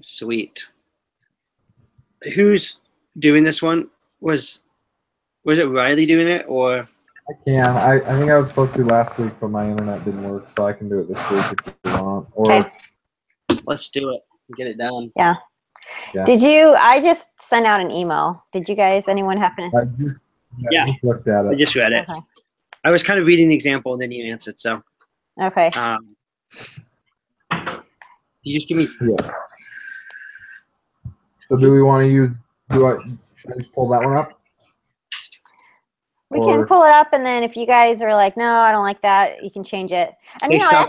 Sweet. Who's doing this one? Was it Riley doing it, or? I can. I think I was supposed to last week, but my internet didn't work, so I can do it this week if you want. Or Okay. Let's do it. Get it done. Yeah. Did you? I just sent out an email. Did you guys? Anyone happen to? I just looked at it. I just read it. Okay. I was kind of reading the example, and then you answered. So. Okay. You just give me. Yeah. So do we want to use? Should I just pull that one up? We can pull it up, and then if you guys are like, no, I don't like that, you can change it. And Hey, stop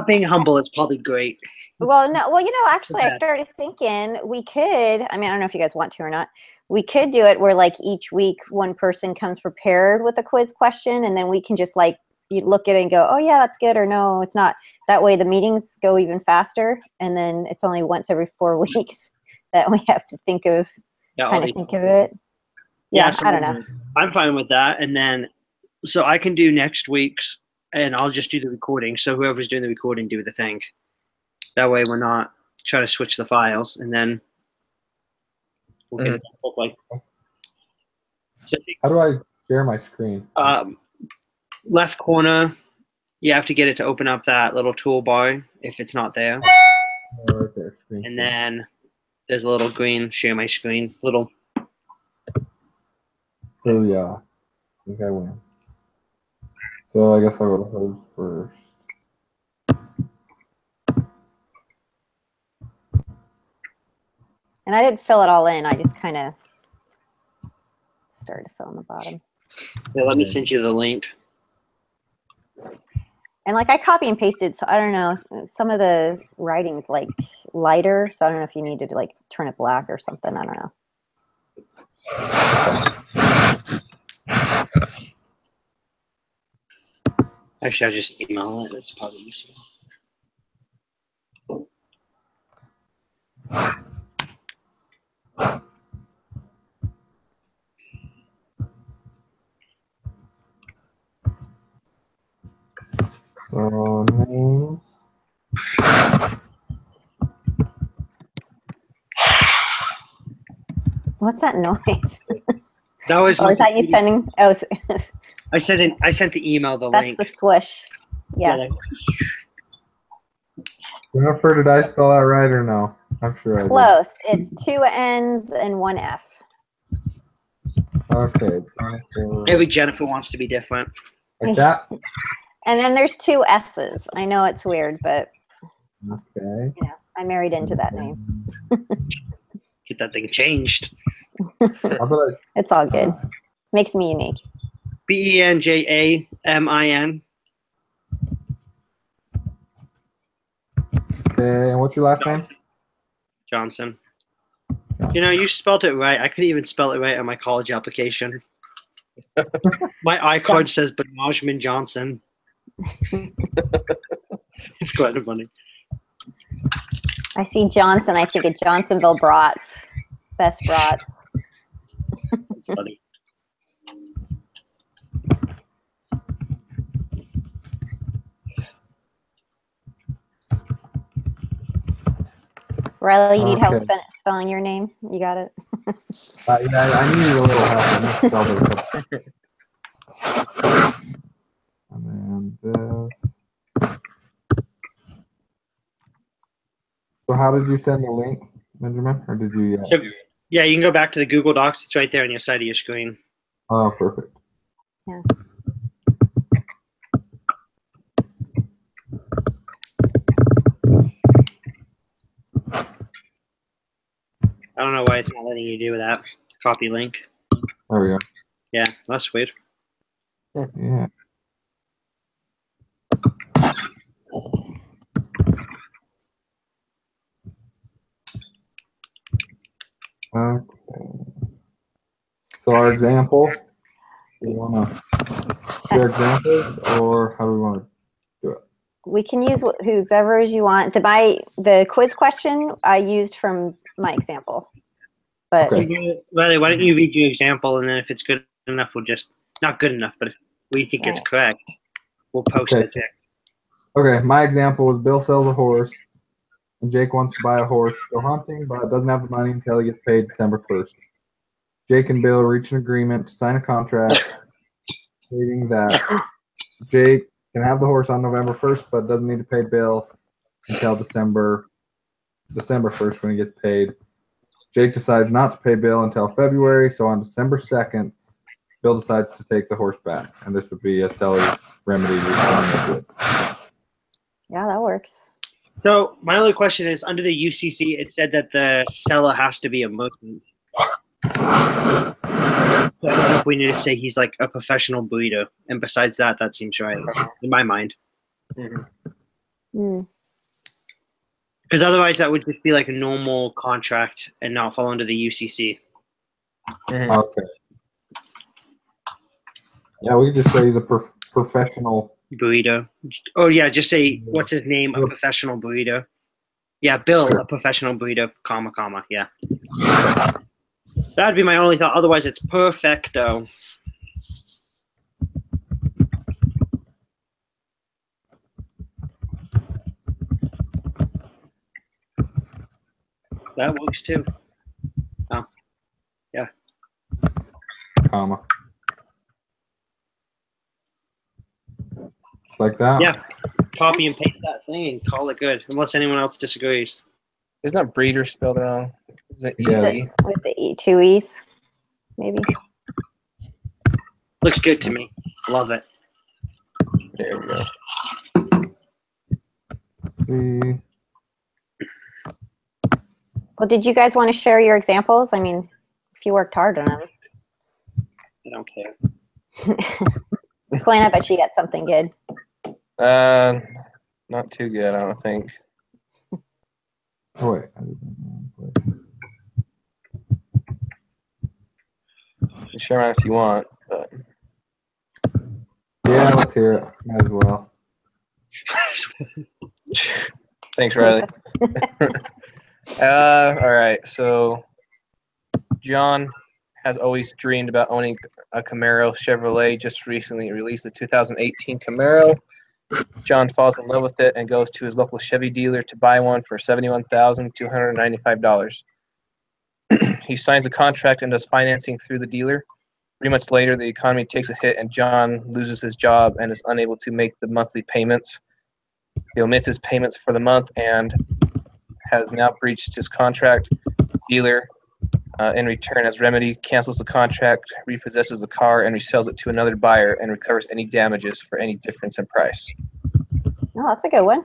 being humble. It's probably great. Well, no. Well, actually, I started thinking we could. I mean, I don't know if you guys want to or not. We could do it where, like, each week one person comes prepared with a quiz question, and then we can just like you look at it and go, oh yeah, that's good, or no, it's not. That way, the meetings go even faster, and then it's only once every 4 weeks that we have to think of think of it. Yeah, so I don't know. I'm fine with that, and then so I can do next week's, and I'll just do the recording. So whoever's doing the recording, do the thing. That way, we're not trying to switch the files, and then we'll get it look like. So how do I share my screen? Left corner, you have to get it to open up that little toolbar if it's not there. Right there, and then there's a little green share my screen little. Oh yeah, I think I win. So I guess I'll go to hose first. And I didn't fill it all in. I just kind of started to fill in the bottom. Yeah, let me send you the link. And like I copy and pasted, so I don't know. Some of the writing's like lighter, so I don't know if you needed to like turn it black or something. I don't know. Actually, I'll just email it. That's probably easier. Names. What's that noise? That was. Oh, is that you sending? Oh, I sent the email. The link. That's the swoosh. Yeah. Jennifer, did I spell that right or no? I'm sure I did. Close. It's 2 N's and 1 F. Okay. Every Jennifer wants to be different. Like that? And then there's 2 S's. I know it's weird, but okay. I married into that name. Get that thing changed. It's all good. Makes me unique. Benjamin. Okay, and what's your last name? Johnson. You know, you spelled it right. I couldn't even spell it right on my college application. My iCard says Benjamin Johnson. It's quite funny. I see Johnson. I think of Johnsonville brats. Best brats. That's funny. Riley, you need help spelling your name? You got it? Yeah, I need a little help. I misspelled it. And then this. So how did you send the link, Benjamin? Or did you? So, yeah, you can go back to the Google Docs. It's right there on your side of your screen. Oh, perfect. Yeah. I don't know why it's not letting you do that. Copy link. There we go. Yeah, that's weird. Yeah. Okay. So our example, we want to share examples, or how do we want to do it? We can use whoever you want. The quiz question I used from my example. But Riley, why don't you read your example, and then if it's good enough, we'll just not good enough, but if we think it's correct, we'll post it there. Okay, my example was Bill sells a horse, and Jake wants to buy a horse to go hunting, but doesn't have the money until he gets paid December 1st. Jake and Bill reach an agreement to sign a contract stating that Jake can have the horse on November 1st, but doesn't need to pay Bill until December 1st when he gets paid. Jake decides not to pay Bill until February, so on December 2nd, Bill decides to take the horse back, and this would be a seller's remedy. Yeah, that works. So my only question is, under the UCC, it said that the seller has to be a merchant. So I don't know if we need to say he's like a professional breeder, and besides that, that seems right in my mind. Because otherwise, that would just be like a normal contract and not fall under the UCC. Okay. Yeah, we could just say he's a professional burrito. Oh yeah, just say what's his name, a professional burrito. Yeah, Bill, a professional burrito, comma, yeah. That'd be my only thought. Otherwise, it's perfecto. That works too. Oh, yeah. Comma. Just like that? Yeah. Copy and paste that thing and call it good, unless anyone else disagrees. Isn't that breeder spelled wrong? Is it Yeah. E? With the two E's, maybe. Looks good to me. Love it. There we go. See. Well, did you guys want to share your examples? I mean, if you worked hard on them. I don't care. Quinn, I bet you got something good. Not too good, I don't think. Oh, wait. You share mine if you want, but Yeah, let's hear it. Might as well. thanks, Riley. All right, so John has always dreamed about owning a Camaro. Chevrolet just recently released a 2018 Camaro. John falls in love with it and goes to his local Chevy dealer to buy one for $71,295. He signs a contract and does financing through the dealer. 3 months later, the economy takes a hit and John loses his job and is unable to make the monthly payments. He omits his payments for the month and has now breached his contract. Dealer, in return, as remedy, cancels the contract, repossesses the car, and resells it to another buyer and recovers any damages for any difference in price. Oh, that's a good one.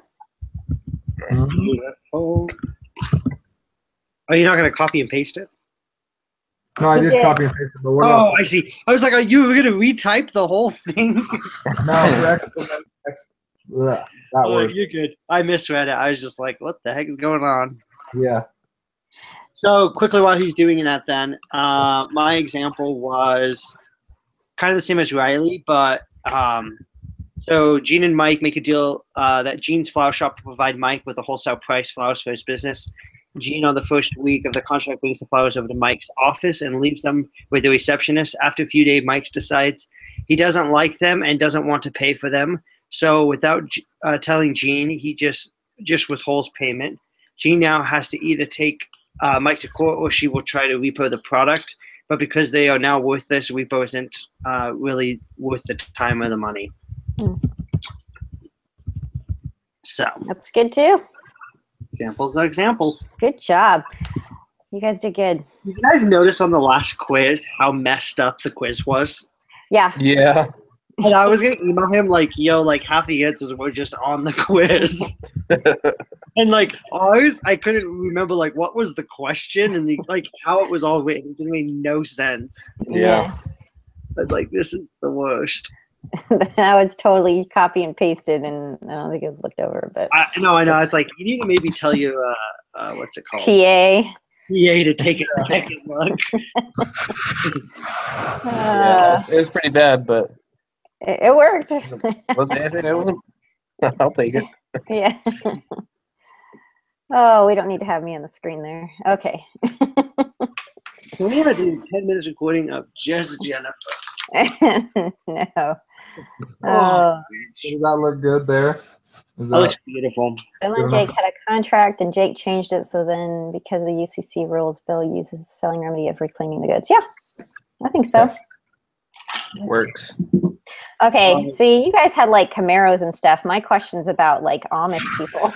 Oh, you're not going to copy and paste it? No, I He did did. copy and paste it, but what Oh, about I see. I was like, are you going to retype the whole thing? that Oh, word? you're good. I misread it. I was just like, what the heck is going on? Yeah. So quickly while he's doing that then, my example was kind of the same as Riley, but so Gene and Mike make a deal that Gene's flower shop will provide Mike with a wholesale price flowers for his business. Gene, on the first week of the contract, brings the flowers over to Mike's office and leaves them with the receptionist. After a few days, Mike decides he doesn't like them and doesn't want to pay for them. So without telling Gene, he just withholds payment. Gene now has to either take Mike to court or she will try to repo the product. But because they are now worthless, repo isn't really worth the time or the money. So That's good too. examples are examples. Good job. You guys did good. Did you guys notice on the last quiz how messed up the quiz was? Yeah. Yeah. And I was gonna email him like, yo, like half the answers were just on the quiz. And like ours, I couldn't remember like what was the question and the like how it was all written. It just made no sense. Yeah. I was like, this is the worst. That was totally copy and pasted, and I don't think it was looked over. But I know. It's like you need to maybe tell your what's it called? TA. TA to take a second look. Yeah, it was pretty bad, but It worked. was it? I'll take it. Yeah. Oh, we don't need to have me on the screen there. Okay. We're gonna do 10 minutes recording of just Jennifer. No. Oh, Does that look good there? Is That looks that, beautiful. Bill and Jake had a contract, and Jake changed it. So then, because of the UCC rules, Bill uses the selling remedy of reclaiming the goods. Yeah, I think so. Works. Okay, see, you guys had like Camaros and stuff. My question's about like Amish people.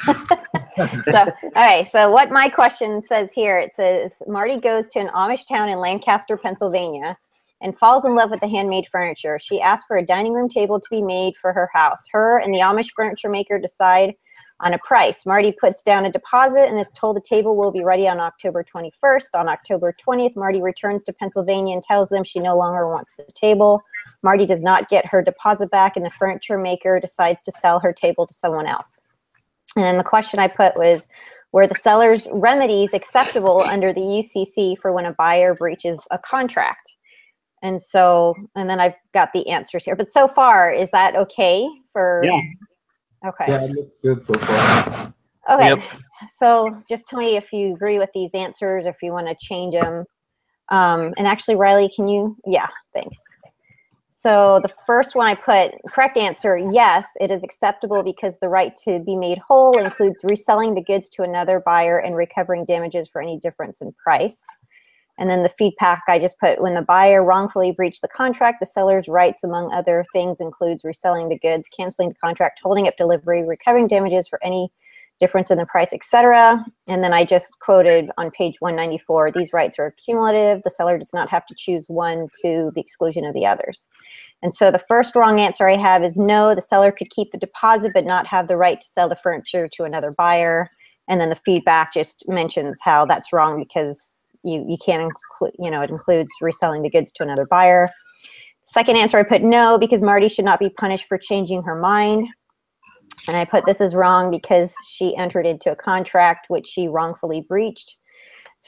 So, all right, so what my question says here, it says, Marty goes to an Amish town in Lancaster, Pennsylvania, and falls in love with the handmade furniture. She asks for a dining room table to be made for her house. Her and the Amish furniture maker decide on a price. Marty puts down a deposit and is told the table will be ready on October 21st. On October 20th, Marty returns to Pennsylvania and tells them she no longer wants the table. Marty does not get her deposit back, and the furniture maker decides to sell her table to someone else. And then the question I put was, were the seller's remedies acceptable under the UCC for when a buyer breaches a contract? And so, and then I've got the answers here. But so far, is that okay for? Yeah. Okay. yeah, it looks good so far. Okay. Yep. So just tell me if you agree with these answers, or if you want to change them. And actually, Riley, can you? Yeah, thanks. So the first one I put, correct answer, yes, it is acceptable because the right to be made whole includes reselling the goods to another buyer and recovering damages for any difference in price. And then the feedback I just put, when the buyer wrongfully breached the contract, the seller's rights, among other things, includes reselling the goods, canceling the contract, holding up delivery, recovering damages for any difference in the price, etc. And then I just quoted on page 194, these rights are cumulative. The seller does not have to choose one to the exclusion of the others. And so the first wrong answer I have is no, the seller could keep the deposit but not have the right to sell the furniture to another buyer. And then the feedback just mentions how that's wrong because you can't include, it includes reselling the goods to another buyer. Second answer I put no, because Marty should not be punished for changing her mind. And I put this is wrong because she entered into a contract which she wrongfully breached.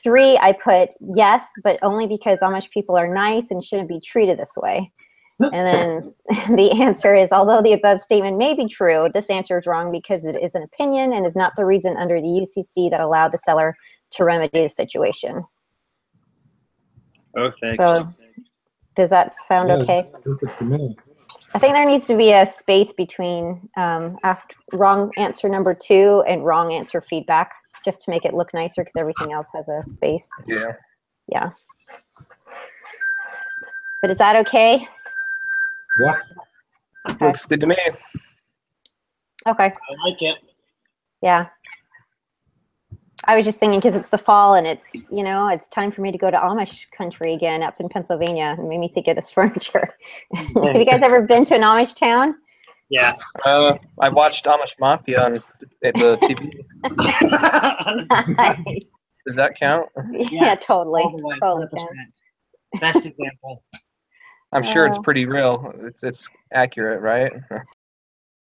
3, I put yes, but only because Amish people are nice and shouldn't be treated this way. And then the answer is, although the above statement may be true, this answer is wrong because it is an opinion and is not the reason under the UCC that allowed the seller to remedy the situation. Perfect. So does that sound okay? Perfect to me. I think there needs to be a space between after wrong answer number 2 and wrong answer feedback, just to make it look nicer because everything else has a space. Yeah. Yeah. But is that okay? Yeah. Okay. Looks good to me. Okay. I like it. Yeah. I was just thinking because it's the fall and it's, it's time for me to go to Amish country again up in Pennsylvania. It made me think of this furniture. Have you guys ever been to an Amish town? Yeah. I watched Amish Mafia on the TV. Nice. Does that count? Yeah, Yes, totally. all the way, Totally 100%. can. Best example. I'm sure it's Oh. pretty real. It's accurate, right?